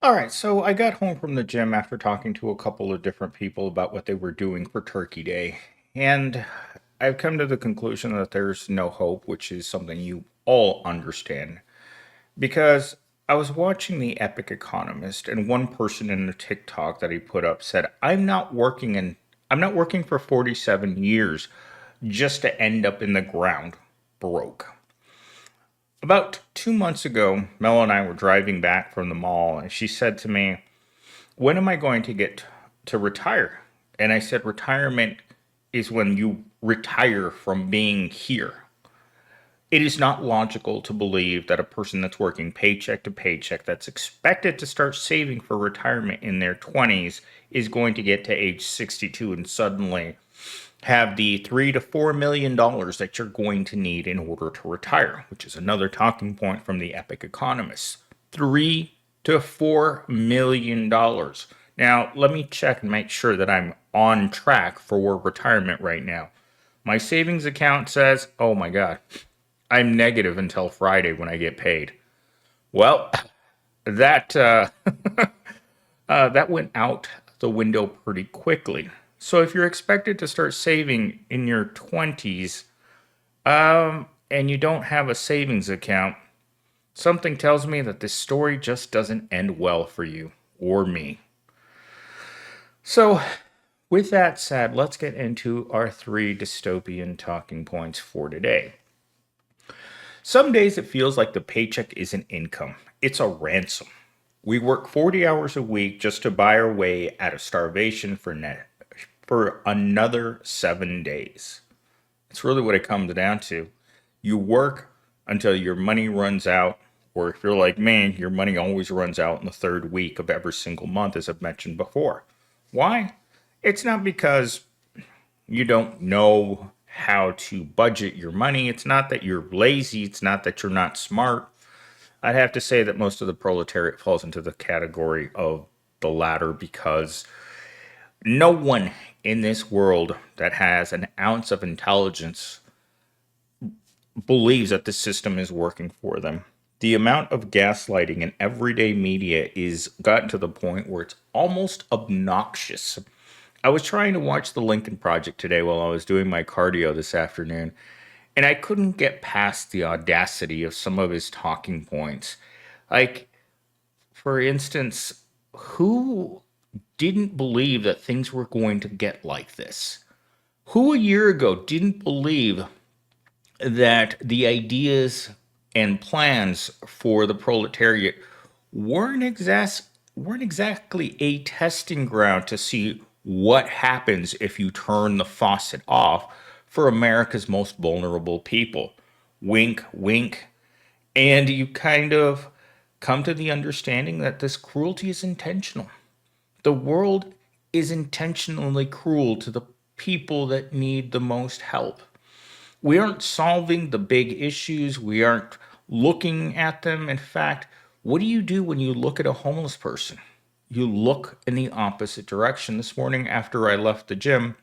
All right, so I got home from the gym after talking to a couple of different people about what they were doing for Turkey Day. And I've come to the conclusion that there's no hope, which is something you all understand. Because I was watching The Epic Economist, and one person in the TikTok that he put up said, I'm not working for 47 years just to end up in the ground broke. About 2 months ago, Mel and I were driving back from the mall, and she said to me, when am I going to get to retire? And I said, retirement is when you retire from being here. It is not logical to believe that a person that's working paycheck to paycheck, that's expected to start saving for retirement in their 20s, is going to get to age 62 and suddenly have the $3 to $4 million that you're going to need in order to retire, which is another talking point from the Epic Economist. $3 to $4 million. Now, let me check and make sure that I'm on track for retirement right now. My savings account says, oh my God, I'm negative until Friday when I get paid. Well, that that went out the window pretty quickly. So if you're expected to start saving in your 20s, and you don't have a savings account, something tells me that this story just doesn't end well for you or me. So, with that said, let's get into our three dystopian talking points for today. Some days it feels like the paycheck isn't income, it's a ransom. We work 40 hours a week just to buy our way out of starvation for another 7 days. It's really what it comes down to. You work until your money runs out, or if you're like me, your money always runs out in the third week of every single month, as I've mentioned before. Why? It's not because you don't know how to budget your money. It's not that you're lazy. It's not that you're not smart. I'd have to say that most of the proletariat falls into the category of the latter because no one in this world that has an ounce of intelligence believes that the system is working for them. The amount of gaslighting in everyday media is gotten to the point where it's almost obnoxious. I was trying to watch the Lincoln Project today while I was doing my cardio this afternoon, and I couldn't get past the audacity of some of his talking points. Like, for instance, who didn't believe that things were going to get like this? Who a year ago didn't believe that the ideas and plans for the proletariat weren't weren't exactly a testing ground to see what happens if you turn the faucet off for America's most vulnerable people. Wink, wink. And you kind of come to the understanding that this cruelty is intentional. The world is intentionally cruel to the people that need the most help. We aren't solving the big issues. We aren't looking at them. In fact, what do you do when you look at a homeless person? You look in the opposite direction. This morning after I left the gym,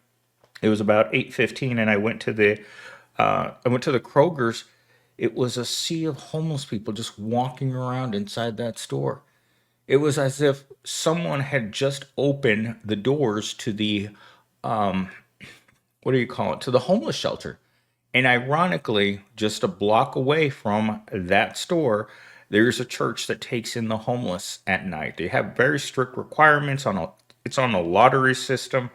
it was about 8:15 and I went to the Kroger's. It was a sea of homeless people just walking around inside that store. It was as if someone had just opened the doors to the what do you call it? To the homeless shelter. And ironically, just a block away from that store, there's a church that takes in the homeless at night. They have very strict requirements on a it's on a lottery system,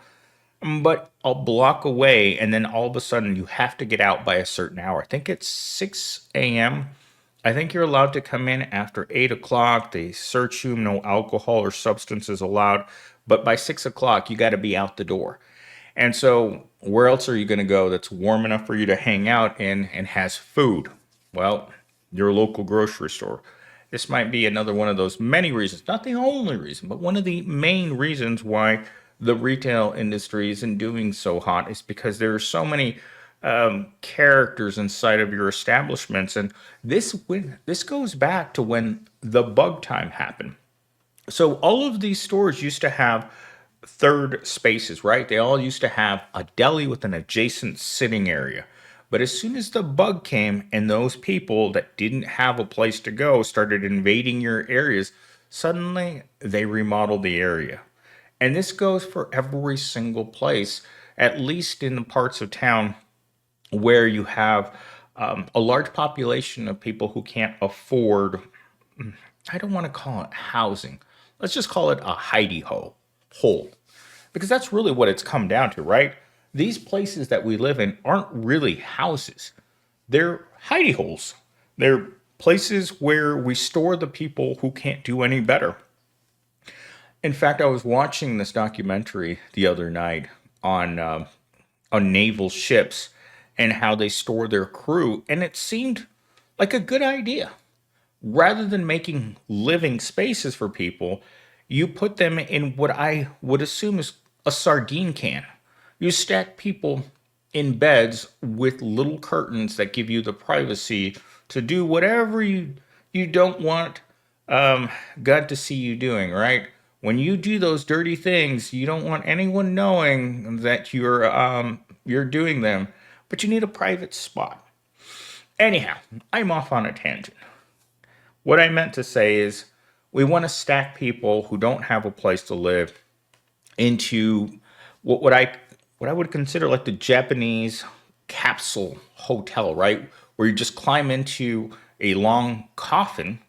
but a block away, and then all of a sudden you have to get out by a certain hour. I think it's 6 a.m. I think you're allowed to come in after 8 o'clock. They search you, no alcohol or substances allowed. But by 6 o'clock, you got to be out the door. And so, where else are you going to go that's warm enough for you to hang out in and has food? Well, your local grocery store. This might be another one of those many reasons, not the only reason, but one of the main reasons why the retail industry isn't doing so hot is because there are so many characters inside of your establishments, and this goes back to when the bug time happened. So all of these stores used to have third spaces, right? They all used to have a deli with an adjacent sitting area. But as soon as the bug came and those people that didn't have a place to go started invading your areas, suddenly they remodel the area. And this goes for every single place, at least in the parts of town where you have a large population of people who can't afford, I don't want to call it housing. Let's just call it a hidey hole. Because that's really what it's come down to, right? These places that we live in aren't really houses. They're hidey holes. They're places where we store the people who can't do any better. In fact, I was watching this documentary the other night on naval ships and how they store their crew, and it seemed like a good idea. Rather than making living spaces for people, you put them in what I would assume is a sardine can. You stack people in beds with little curtains that give you the privacy to do whatever you don't want God to see you doing, right? When you do those dirty things, you don't want anyone knowing that you're doing them, but you need a private spot. Anyhow, I'm off on a tangent. What I meant to say is we want to stack people who don't have a place to live into what, what I what I would consider like the Japanese capsule hotel, right? Where you just climb into a long coffin,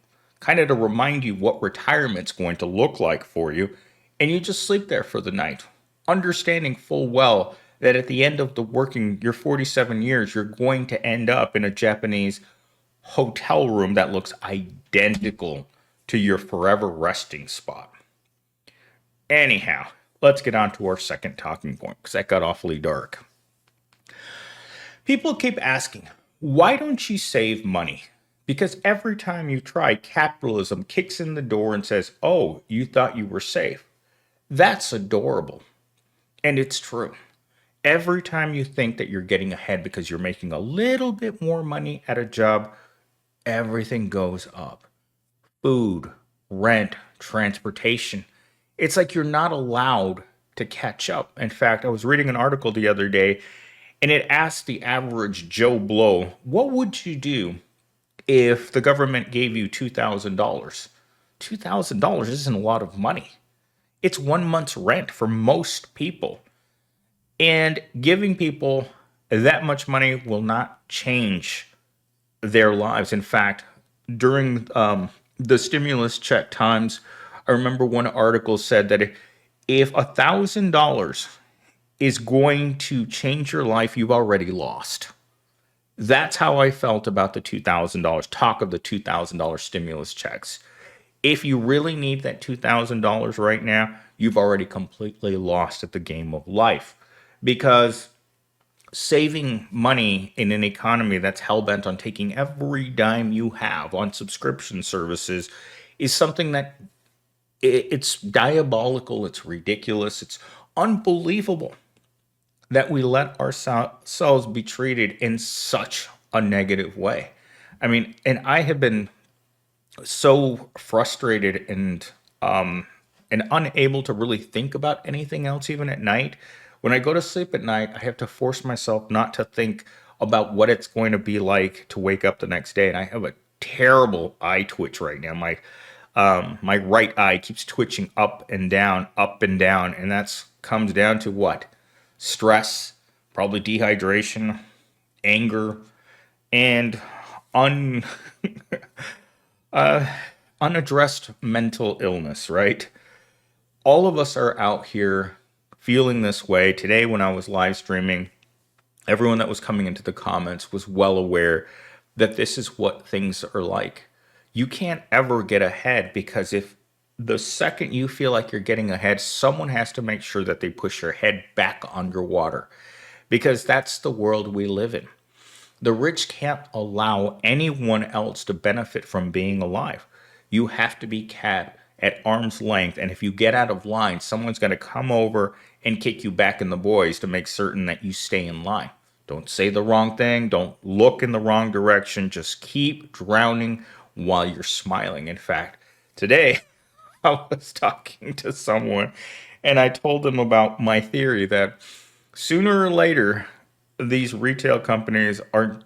kind of to remind you what retirement's going to look like for you, and you just sleep there for the night, understanding full well that at the end of the working your 47 years, you're going to end up in a Japanese hotel room that looks identical to your forever resting spot. Anyhow, let's get on to our second talking point because that got awfully dark. People keep asking, why don't you save money? Because every time you try, capitalism kicks in the door and says, oh, you thought you were safe. That's adorable. And it's true. Every time you think that you're getting ahead because you're making a little bit more money at a job, everything goes up. Food, rent, transportation. It's like you're not allowed to catch up. In fact, I was reading an article the other day and it asked the average Joe Blow, what would you do if the government gave you $2,000? $2,000 isn't a lot of money. It's 1 month's rent for most people. And giving people that much money will not change their lives. In fact, during the stimulus check times, I remember one article said that if $1,000 is going to change your life, you've already lost. That's how I felt about the $2,000 talk of the $2,000 stimulus checks. If you really need that $2,000 right now, you've already completely lost at the game of life because saving money in an economy that's hell bent on taking every dime you have on subscription services is something that it's diabolical, it's ridiculous, it's unbelievable that we let ourselves be treated in such a negative way. I mean, and I have been so frustrated and unable to really think about anything else even at night. When I go to sleep at night, I have to force myself not to think about what it's going to be like to wake up the next day. And I have a terrible eye twitch right now. My right eye keeps twitching up and down, and that's comes down to what? Stress, probably dehydration, anger, and un unaddressed mental illness, right? All of us are out here feeling this way. Today, when I was live streaming, everyone that was coming into the comments was well aware that this is what things are like. You can't ever get ahead because if the second you feel like you're getting ahead, someone has to make sure that they push your head back underwater because that's the world we live in. The rich can't allow anyone else to benefit from being alive. You have to be kept at arm's length. And if you get out of line, someone's going to come over and kick you back in the boys to make certain that you stay in line. Don't say the wrong thing. Don't look in the wrong direction. Just keep drowning while you're smiling. In fact, today I was talking to someone and I told them about my theory that sooner or later, these retail companies are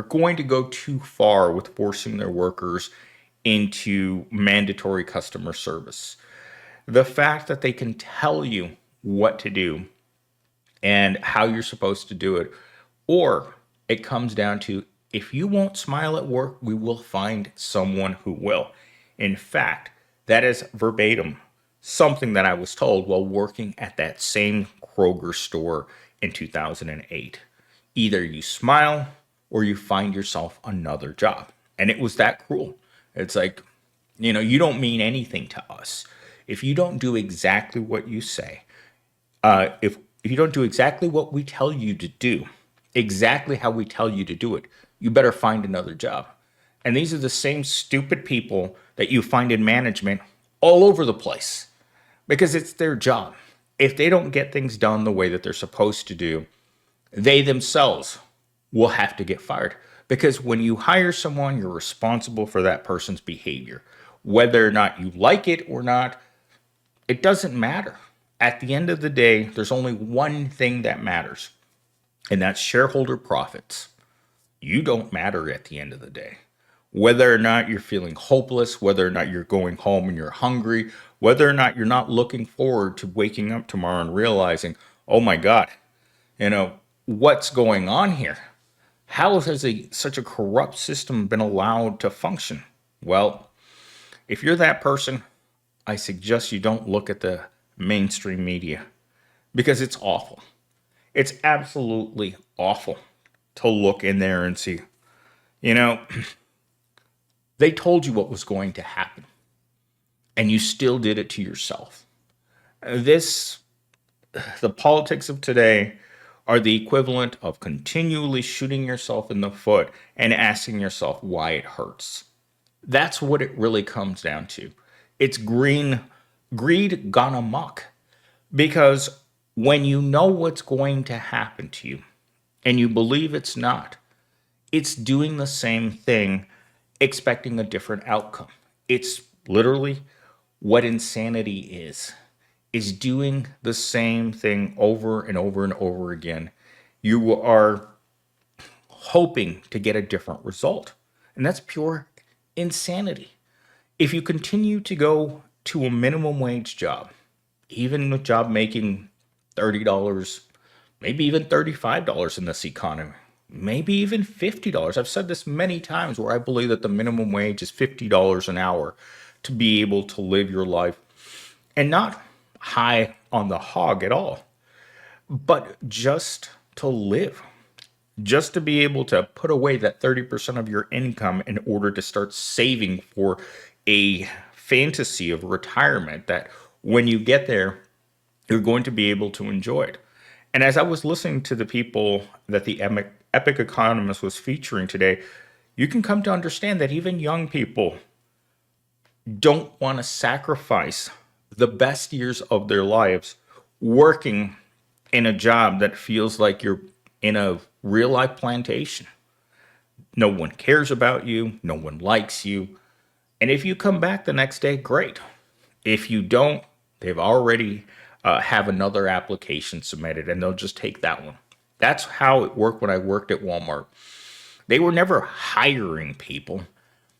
going to go too far with forcing their workers into mandatory customer service. The fact that they can tell you what to do and how you're supposed to do it. Or it comes down to, if you won't smile at work, we will find someone who will. In fact, that is verbatim something that I was told while working at that same Kroger store in 2008. Either you smile or you find yourself another job. And it was that cruel. It's like, you don't mean anything to us. If you don't do exactly what you say, if you don't do exactly what we tell you to do, exactly how we tell you to do it, you better find another job. And these are the same stupid people that you find in management all over the place because it's their job. If they don't get things done the way that they're supposed to do, they themselves will have to get fired. Because when you hire someone, you're responsible for that person's behavior. Whether or not you like it or not, it doesn't matter. At the end of the day, there's only one thing that matters, and that's shareholder profits. You don't matter at the end of the day. Whether or not you're feeling hopeless, whether or not you're going home and you're hungry, whether or not you're not looking forward to waking up tomorrow and realizing, oh my God, what's going on here? How has such a corrupt system been allowed to function? Well, if you're that person, I suggest you don't look at the mainstream media because it's awful. It's absolutely awful to look in there and see, you know, they told you what was going to happen and you still did it to yourself. The politics of today are the equivalent of continually shooting yourself in the foot and asking yourself why it hurts. That's what it really comes down to. It's greed gone amok. Because when you know what's going to happen to you and you believe it's not, it's doing the same thing, expecting a different outcome. It's literally what insanity is doing the same thing over and over and over again. You are hoping to get a different result. And that's pure insanity. If you continue to go to a minimum wage job, even a job making $30, maybe even $35 in this economy, maybe even $50. I've said this many times where I believe that the minimum wage is $50 an hour to be able to live your life and not high on the hog at all, but just to live, just to be able to put away that 30% of your income in order to start saving for a fantasy of retirement that when you get there, you're going to be able to enjoy it. And as I was listening to the people that the Epic Economist was featuring today, you can come to understand that even young people don't want to sacrifice the best years of their lives working in a job that feels like you're in a real life plantation. No one cares about you, no one likes you. And if you come back the next day, great. If you don't, they've already have another application submitted and they'll just take that one. That's how it worked when I worked at Walmart. They were never hiring people.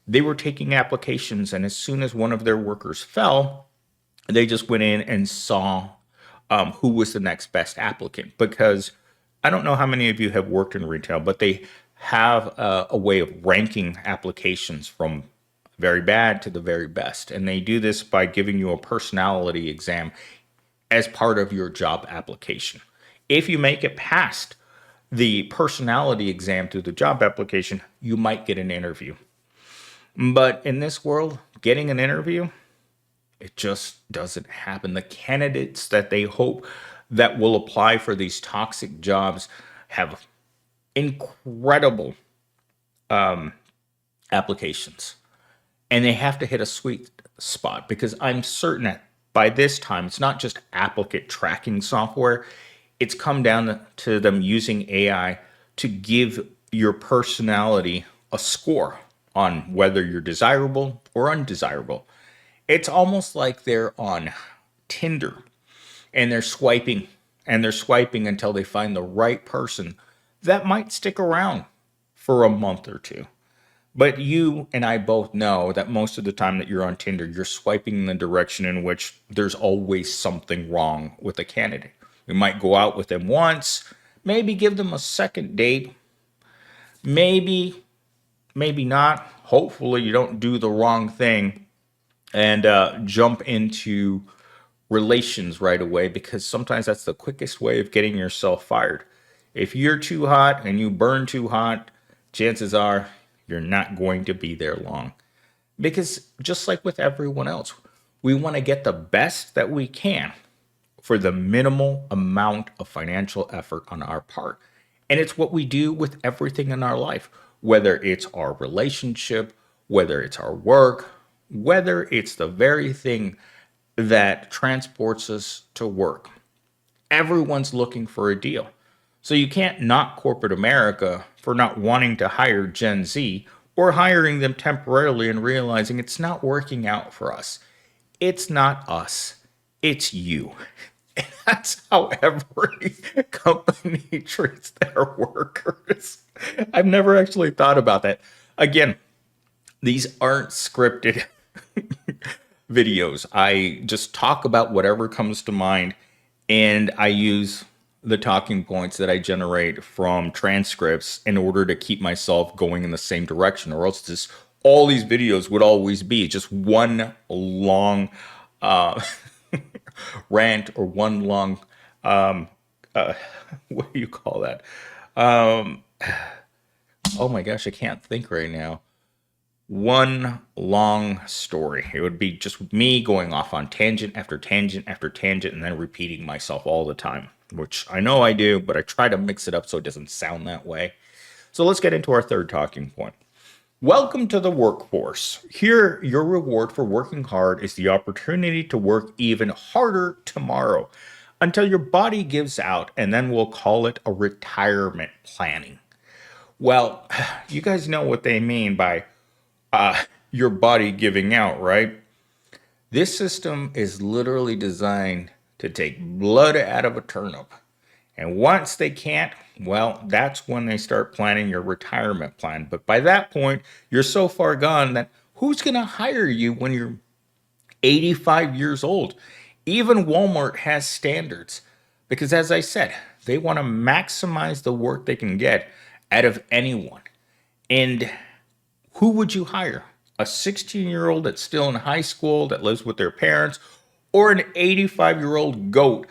They were taking applications, and as soon as one of their workers fell, they just went in and saw who was the next best applicant. Because I don't know how many of you have worked in retail, but they have a way of ranking applications from very bad to the very best. And they do this by giving you a personality exam as part of your job application. If you make it past the personality exam through the job application, you might get an interview. But in this world, getting an interview, it just doesn't happen. The candidates that they hope that will apply for these toxic jobs have incredible applications. And they have to hit a sweet spot because I'm certain that by this time, it's not just applicant tracking software. It's come down to them using AI to give your personality a score on whether you're desirable or undesirable. It's almost like they're on Tinder and they're swiping until they find the right person that might stick around for a month or two. But you and I both know that most of the time that you're on Tinder, you're swiping in the direction in which there's always something wrong with a candidate. You might go out with them once, maybe give them a second date, maybe, maybe not. Hopefully, you don't do the wrong thing and jump into relations right away, because sometimes that's the quickest way of getting yourself fired. If you're too hot and you burn too hot, chances are you're not going to be there long. Because just like with everyone else, we want to get the best that we can for the minimal amount of financial effort on our part. And it's what we do with everything in our life, whether it's our relationship, whether it's our work, whether it's the very thing that transports us to work. Everyone's looking for a deal. So you can't knock corporate America for not wanting to hire Gen Z or hiring them temporarily and realizing it's not working out for us. It's not us, it's you. And that's how every company treats their workers. I've never actually thought about that. Again, these aren't scripted videos. I just talk about whatever comes to mind, and I use the talking points that I generate from transcripts in order to keep myself going in the same direction, or else just all these videos would always be just one long uh, rant or one long what do you call that? Um, oh my gosh, I can't think right now. One long story. It would be just me going off on tangent after tangent after tangent and then repeating myself all the time, which I know I do, but I try to mix it up so it doesn't sound that way. So let's get into our third talking point. Welcome to the workforce. Here, your reward for working hard is the opportunity to work even harder tomorrow until your body gives out, and then we'll call it a retirement planning. Well, you guys know what they mean by your body giving out, right? This system is literally designed to take blood out of a turnip. And once they can't, well, that's when they start planning your retirement plan. But by that point, you're so far gone that who's going to hire you when you're 85 years old? Even Walmart has standards because, as I said, they want to maximize the work they can get out of anyone. And who would you hire? A 16-year-old that's still in high school that lives with their parents, or an 85-year-old goat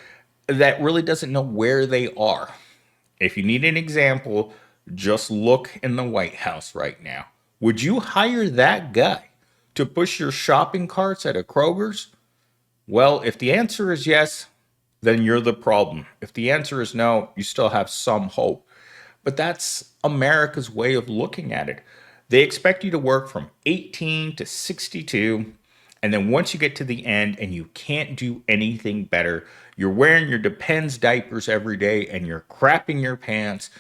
that really doesn't know where they are? If you need an example, just look in the White House right now. Would you hire that guy to push your shopping carts at a Kroger's? Well, if the answer is yes, then you're the problem. If the answer is no, you still have some hope. But that's America's way of looking at it. They expect you to work from 18 to 62. And then once you get to the end and you can't do anything better, you're wearing your Depends diapers every day and you're crapping your pants.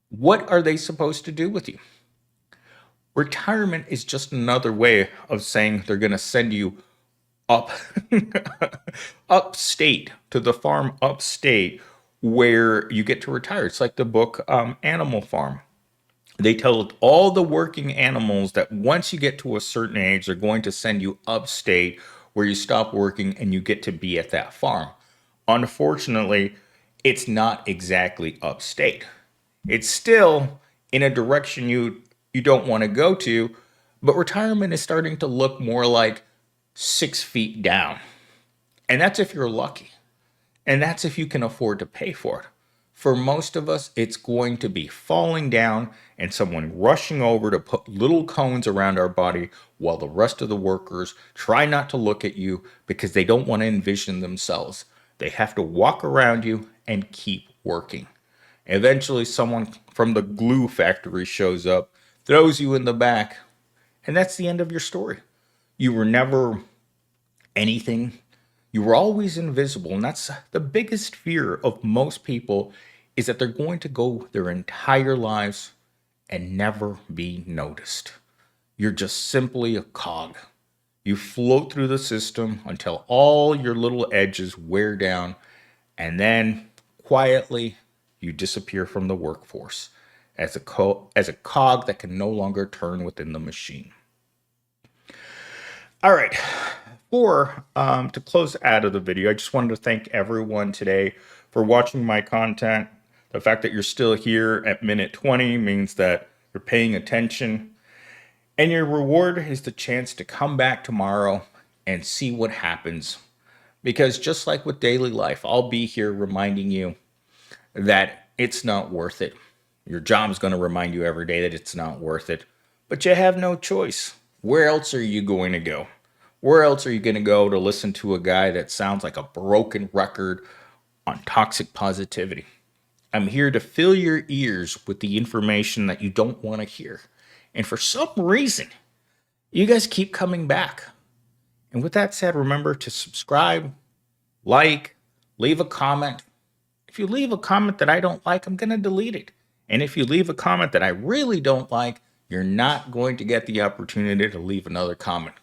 What are they supposed to do with you? Retirement is just another way of saying they're going to send you up upstate to the farm upstate where you get to retire. It's like the book Animal Farm. They tell all the working animals that once you get to a certain age, they're going to send you upstate where you stop working and you get to be at that farm. Unfortunately, it's not exactly upstate. It's still in a direction you don't want to go to, but retirement is starting to look more like 6 feet down. And that's if you're lucky. And that's if you can afford to pay for it. For most of us, it's going to be falling down and someone rushing over to put little cones around our body while the rest of the workers try not to look at you because they don't want to envision themselves. They have to walk around you and keep working. Eventually, someone from the glue factory shows up, throws you in the back, and that's the end of your story. You were never anything. You were always invisible. And that's the biggest fear of most people, is that they're going to go their entire lives and never be noticed. You're just simply a cog. You float through the system until all your little edges wear down, and then quietly you disappear from the workforce. as as a cog that can no longer turn within the machine. All right. For to close out of the video, I just wanted to thank everyone today for watching my content. The fact that you're still here at minute 20 means that you're paying attention. And your reward is the chance to come back tomorrow and see what happens. Because just like with daily life, I'll be here reminding you that it's not worth it. Your job is going to remind you every day that it's not worth it. But you have no choice. Where else are you going to go? Where else are you going to go to listen to a guy that sounds like a broken record on toxic positivity? I'm here to fill your ears with the information that you don't want to hear. And for some reason, you guys keep coming back. And with that said, remember to subscribe, like, leave a comment. If you leave a comment that I don't like, I'm going to delete it. And if you leave a comment that I really don't like, you're not going to get the opportunity to leave another comment.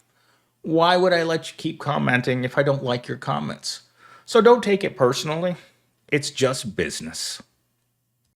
Why would I let you keep commenting if I don't like your comments? So don't take it personally. It's just business.